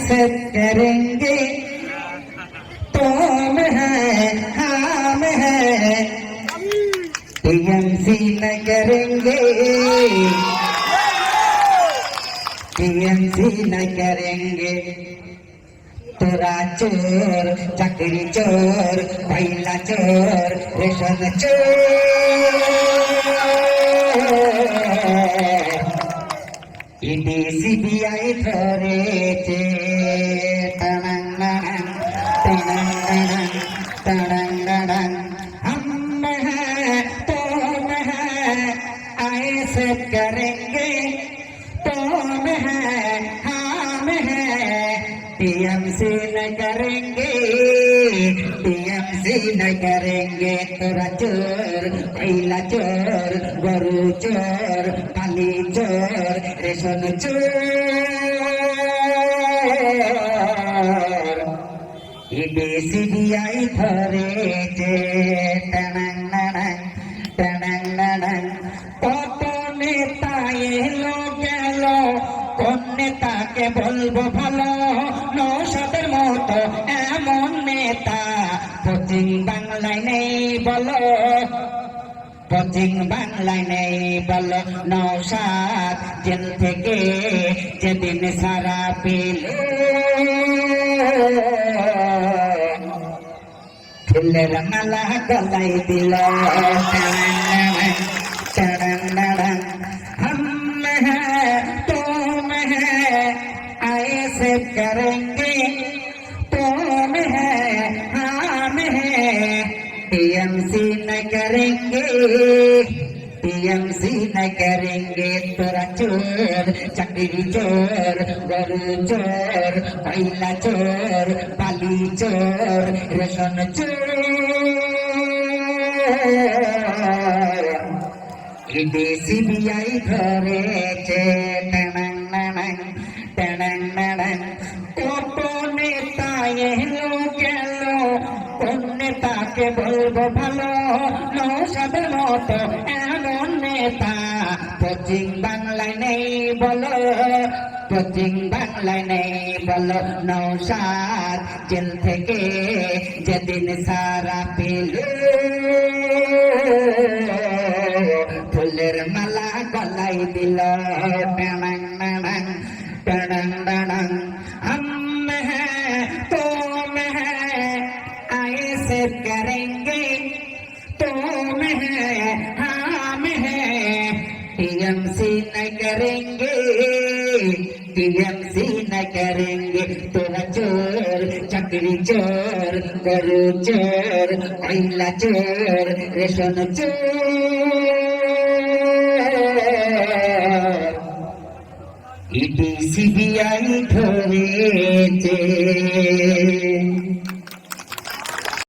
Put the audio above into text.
सब करेंगे तुम है हम है टीएमसी न करेंगे टीएमसी न करेंगे তোরা চোর চাকরি চোর কয়লা চোর রেশন চোর ইডি সিবিআই ধরেছে তড়াং তড়াং हम हैं तुम हैं आए सब करेंगे तुम हैं हम हैं टीएमसी न करेंगे टीएमसी न करेंगे तोरा चोर कयला चोर गरु चोर पाली चोर रेशन चोर इडि सीबीआई धरेছে टनाং কত নেতা এলো গেল কোন নেতাকে বলবো ভালো নৌসাদের মতো এমন নেতা পশ্চিম বাংলায় নেই বলো পশ্চিম বাংলায় নেই বলো নৌসাদ জেল থেকে যেদিন সারা পেল ফুলের মালা গলায় দিল हम हैं तुम हैं आए सब करेंगे तुम हैं हम हैं टीएमसी न करेंगे टीएमसी न करेंगे तोरा चोर चाकरी चोर गरु चोर कयला चोर पाली चोर रेशन चोर इडि सीबीआई धरेছে टनाং কত নেতা এলো গেল কোন নেতাকে বলবো ভালো নৌসাদের মতো এমন নেতা পশ্চিম বাংলায় নেই বলো পশ্চিম বাংলায় নেই বলো নৌসাদ জেল থেকে যেদিন সারা পেল ফুলের মালা গলায় দিল टनाং हम हैं तुम हैं आए सब करेंगे तुम हैं हम हैं टीएमसी न करेंगे टीएमसी न करेंगे तोरा चोर चाकरी चोर गरु चोर कयला चोर रेशन चोर इडि सीबीआई धरेছে